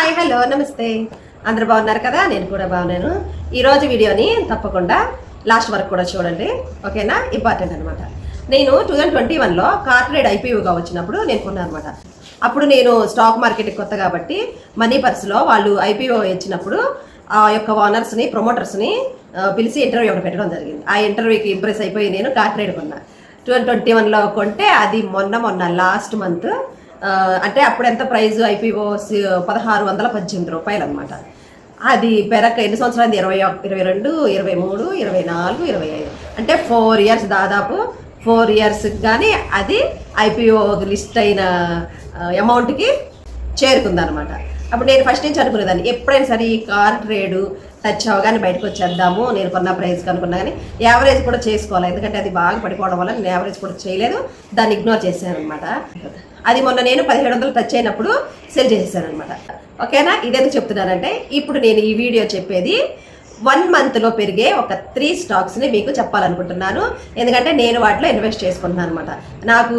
Hi hello నమస్తే అందరూ బాగున్నారు కదా నేను కూడా బాగున్నాను ఈ రోజు వీడియోని తప్పకుండా లాస్ట్ వరకు కూడా చూడండి ఓకేనా ఇంపార్టెంట్ అన్నమాట నేను 2021 లో కార్పొరేట్ ఐపీఓగా వచ్చినప్పుడు నేను కొన్నాను అన్నమాట అప్పుడు నేను స్టాక్ మార్కెట్ కొత్త కాబట్టి మనీ పర్స్లో వాళ్ళు ఐపీఓ ఇచ్చినప్పుడు ఆ యొక్క ఓనర్స్ ని ప్రమోటర్స్ ని పిలిచి ఇంటర్వ్యూ ఒకటి పెట్టడం జరిగింది ఆ ఇంటర్వ్యూకి ఇంప్రెస్ అయిపోయి నేను కార్పొరేట్ కొన్నా 2021 లో కొంటే అది మొన్న లాస్ట్ మంత్ అంటే అప్పుడు ఎంత ప్రైస్ ఐపీఓ 1618 రూపాయలు అనమాట అది పెరక ఎన్ని సంవత్సరాలు 22 23 24 25 అంటే 4 ఇయర్స్ దాదాపు 4 ఇయర్స్ కానీ అది ఐపీఓ లిస్ట్ అయిన అమౌంట్కి చేరుకుందనమాట అప్పుడు నేను ఫస్ట్ నుంచి అనుకునేదాన్ని ఎప్పుడైనా సరే ఈ కార్ ట్రేడ్ టచ్ అవగానే బయటకు వచ్చేద్దాము నేను కొన్న ప్రైస్కి అనుకున్నా కానీ యావరేజ్ కూడా చేసుకోవాలి ఎందుకంటే అది బాగా పడిపోవడం వల్ల నేను యావరేజ్ కూడా చేయలేదు దాన్ని ఇగ్నోర్ చేశాను అనమాట అది మొన్న నేను 1700 టచ్ అయినప్పుడు సెల్ చేసేసాను అనమాట ఓకేనా ఇదేందుకు చెప్తున్నానంటే ఇప్పుడు నేను ఈ వీడియో చెప్పేది 1 మంత్లో పెరిగే ఒక 3 స్టాక్స్ని మీకు చెప్పాలనుకుంటున్నాను ఎందుకంటే నేను వాటిలో ఇన్వెస్ట్ చేసుకుంటున్నాను అనమాట నాకు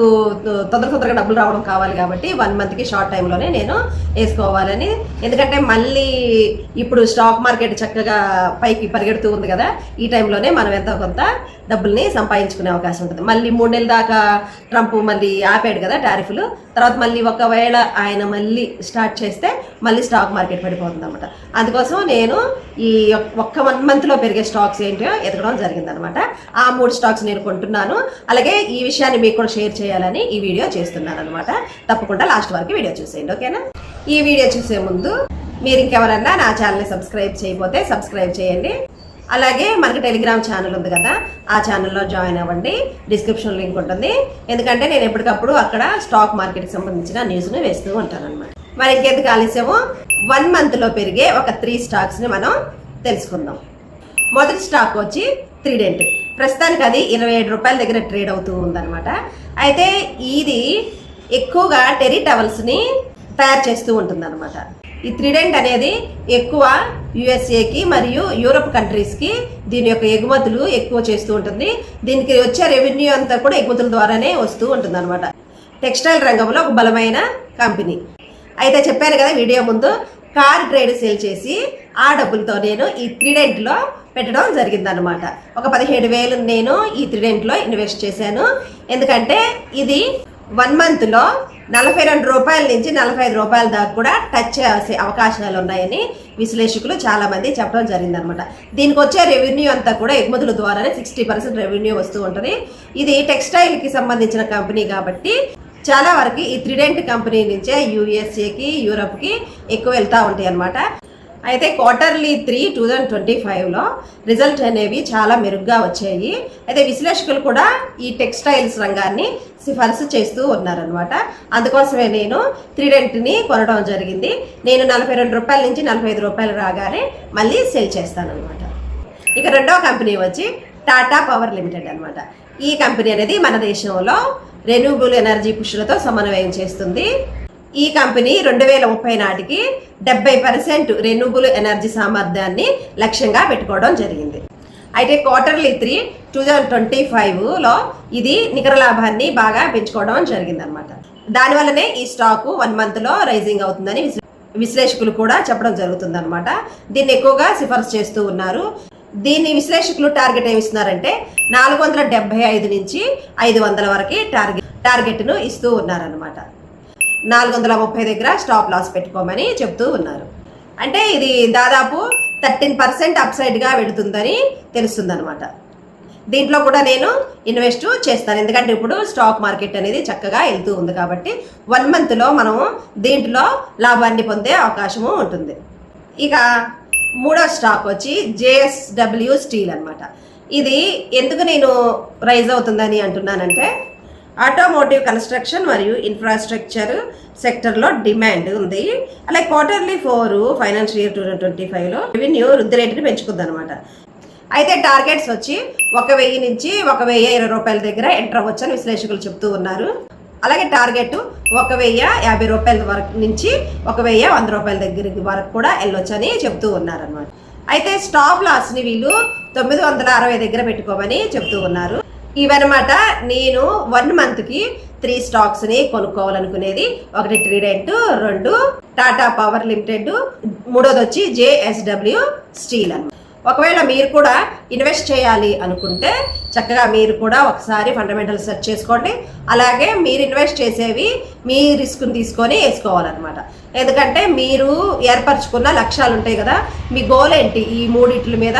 తొందరగా డబ్బులు రావడం కావాలి కాబట్టి 1 మంత్కి షార్ట్ టైంలోనే నేను వేసుకోవాలని ఎందుకంటే మళ్ళీ ఇప్పుడు స్టాక్ మార్కెట్ చక్కగా పైకి పరిగెడుతూ ఉంది కదా ఈ టైంలోనే మనం ఎంతో కొంత డబ్బుల్ని సంపాదించుకునే అవకాశం ఉంటుంది మళ్ళీ 3 నెలల దాకా ట్రంప్ మళ్ళీ ఆపాడు కదా టారిఫ్లు తర్వాత మళ్ళీ ఒకవేళ ఆయన మళ్ళీ స్టార్ట్ చేస్తే మళ్ళీ స్టాక్ మార్కెట్ పడిపోతుంది అనమాట అందుకోసం నేను ఈ ఒక్క 1 మంత్లో పెరిగే స్టాక్స్ ఏంటో ఎదగడం జరిగిందనమాట ఆ 3 స్టాక్స్ నేను కొంటున్నాను అలాగే ఈ విషయాన్ని మీకు కూడా షేర్ చేయాలని ఈ వీడియో చేస్తున్నాను అనమాట తప్పకుండా లాస్ట్ వరకు వీడియో చూసేయండి ఓకేనా ఈ వీడియో చూసే ముందు మీరు ఇంకెవరన్నా నా ఛానల్ని సబ్స్క్రైబ్ చేయకపోతే సబ్స్క్రైబ్ చేయండి అలాగే మనకి టెలిగ్రామ్ ఛానల్ ఉంది కదా ఆ ఛానల్లో జాయిన్ అవ్వండి డిస్క్రిప్షన్ లింక్ ఉంటుంది ఎందుకంటే నేను ఎప్పటికప్పుడు అక్కడ స్టాక్ మార్కెట్కి సంబంధించిన న్యూస్ని వేస్తూ ఉంటాను అనమాట మరి ఇంకెందుకు ఆలస్యము 1 మంత్లో పెరిగే ఒక 3 స్టాక్స్ని మనం తెలుసుకుందాం మొదటి స్టాక్ వచ్చి త్రిడెంట్ ప్రస్తుతానికి అది 27 రూపాయల దగ్గర ట్రేడ్ అవుతూ ఉందన్నమాట అయితే ఇది ఎక్కువగా టెర్రీ టవల్స్ని తయారు చేస్తూ ఉంటుందన్నమాట ఈ త్రిడెంట్ అనేది ఎక్కువ యుఎస్ఏకి మరియు యూరోప్ కంట్రీస్కి దీని యొక్క ఎగుమతులు ఎక్కువ చేస్తూ ఉంటుంది దీనికి వచ్చే రెవెన్యూ అంతా కూడా ఎగుమతుల ద్వారానే వస్తూ ఉంటుంది అనమాట టెక్స్టైల్ రంగంలో ఒక బలమైన కంపెనీ అయితే చెప్పాను కదా వీడియో ముందు కార్ ట్రేడ్ సేల్ చేసి ఆ డబ్బులతో నేను ఈ త్రిడెంట్లో పెట్టడం జరిగిందనమాట ఒక 17,000 నేను ఈ త్రిడెంట్లో ఇన్వెస్ట్ చేశాను ఎందుకంటే ఇది 1 మంత్లో 42 రూపాయల నుంచి 45 రూపాయల దాకా కూడా టచ్ చేసే అవకాశాలు ఉన్నాయని విశ్లేషకులు చాలామంది చెప్పడం జరిగిందనమాట దీనికి వచ్చే రెవెన్యూ అంతా కూడా ఎగుమతుల ద్వారానే 60% రెవెన్యూ వస్తూ ఉంటుంది ఇది టెక్స్టైల్కి సంబంధించిన కంపెనీ కాబట్టి చాలా వరకు ఈ త్రిడెంట్ కంపెనీ నుంచే యుఎస్ఏకి యూరప్కి ఎక్కువ వెళ్తూ ఉంటాయి అన్నమాట అయితే క్వార్టర్లీ 3 2025లో రిజల్ట్ అనేవి చాలా మెరుగ్గా వచ్చాయి అయితే విశ్లేషకులు కూడా ఈ టెక్స్టైల్స్ రంగాన్ని సిఫార్సు చేస్తూ ఉన్నారనమాట అందుకోసమే నేను త్రిడెంట్ని కొనడం జరిగింది నేను 42 రూపాయల నుంచి 45 రూపాయలు రాగానే మళ్ళీ సెల్ చేస్తానమాట ఇక రెండవ కంపెనీ వచ్చి టాటా పవర్ లిమిటెడ్ అనమాట ఈ కంపెనీ అనేది మన దేశంలో రెన్యూబుల్ ఎనర్జీ పుష్లతో సమన్వయం చేస్తుంది ఈ కంపెనీ 2030 నాటికి 70% రెన్యూబుల్ ఎనర్జీ సామర్థ్యాన్ని లక్ష్యంగా పెట్టుకోవడం జరిగింది అయితే క్వార్టర్లీ 3 2025లో ఇది నికర లాభాన్ని బాగా పెంచుకోవడం జరిగిందనమాట దానివల్లనే ఈ స్టాకు 1 మంత్లో రైజింగ్ అవుతుందని విశ్లేషకులు కూడా చెప్పడం జరుగుతుందన్నమాట దీన్ని ఎక్కువగా సిఫార్సు చేస్తూ ఉన్నారు దీన్ని విశ్లేషకులు టార్గెట్ ఏమి ఇస్తున్నారంటే 475 నుంచి 500 వరకు టార్గెట్ను ఇస్తూ ఉన్నారనమాట 430 దగ్గర స్టాప్ లాస్ పెట్టుకోమని చెప్తూ ఉన్నారు అంటే ఇది దాదాపు 13% అప్సైడ్గా వెళుతుందని తెలుస్తుందన్నమాట దీంట్లో కూడా నేను ఇన్వెస్ట్ చేస్తాను ఎందుకంటే ఇప్పుడు స్టాక్ మార్కెట్ అనేది చక్కగా వెళ్తూ ఉంది కాబట్టి 1 మంత్లో మనం దీంట్లో లాభాన్ని పొందే అవకాశము ఉంటుంది ఇక మూడో స్టాక్ వచ్చి జేఎస్డబ్ల్యూ స్టీల్ అనమాట ఇది ఎందుకు నేను రైజ్ అవుతుందని అంటున్నానంటే ఆటోమోటివ్ కన్స్ట్రక్షన్ మరియు ఇన్ఫ్రాస్ట్రక్చర్ సెక్టర్లో డిమాండ్ ఉంది అలాగే క్వార్టర్లీ 4 ఫైనాన్షియల్ ఇయర్ 2025లో రెవెన్యూ వృద్ధి రేటుని పెంచుకుందనమాట అయితే టార్గెట్స్ వచ్చి 1,000 నుంచి 1,020 రూపాయల దగ్గర ఎంటర్ అవ్వచ్చని విశ్లేషకులు చెప్తూ ఉన్నారు అలాగే టార్గెట్ 1,050 రూపాయల వరకు నుంచి 1,100 రూపాయల దగ్గర వరకు కూడా వెళ్ళొచ్చని చెప్తూ ఉన్నారనమాట అయితే స్టాప్ లాస్ని వీళ్ళు 960 దగ్గర పెట్టుకోమని చెప్తూ ఉన్నారు ఇవన్నమాట నేను 1 మంత్కి 3 స్టాక్స్ని కొనుక్కోవాలనుకునేది. ఒకటి ట్రీడెంట్, 2 టాటా పవర్ లిమిటెడ్, 3వది వచ్చి JSW స్టీల్ అన్నమాట. ఒకవేళ మీరు కూడా ఇన్వెస్ట్ చేయాలి అనుకుంటే చక్కగా మీరు కూడా ఒకసారి ఫండమెంటల్స్ సెర్చ్ చేసుకోండి. అలాగే మీరు ఇన్వెస్ట్ చేసేవి మీ రిస్క్ని తీసుకొని వేసుకోవాలన్నమాట. ఎందుకంటే మీరు ఏర్పరచుకున్న లక్ష్యాలు ఉంటాయి కదా, మీ గోల్ ఏంటి, ఈ 3 మీద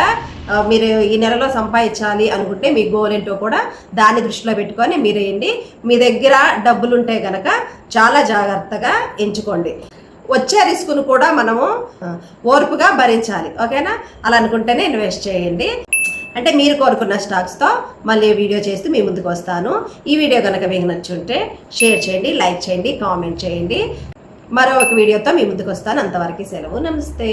మీరు ఈ నెలలో సంపాదించాలి అనుకుంటే మీ గోల్ ఏంటో కూడా దాన్ని దృష్టిలో పెట్టుకొని మీరు వేయండి. మీ దగ్గర డబ్బులు ఉంటే కనుక చాలా జాగ్రత్తగా ఎంచుకోండి. వచ్చే రిస్క్ను కూడా మనము ఓర్పుగా భరించాలి. ఓకేనా? అలా అనుకుంటేనే ఇన్వెస్ట్ చేయండి. అంటే మీరు కోరుకున్న స్టాక్స్తో మళ్ళీ వీడియో చేస్తూ మీ ముందుకు వస్తాను. ఈ వీడియో కనుక మీకు నచ్చుంటే షేర్ చేయండి, లైక్ చేయండి, కామెంట్ చేయండి. మరో ఒక వీడియోతో మీ ముందుకు వస్తాను. అంతవరకు సెలవు. నమస్తే.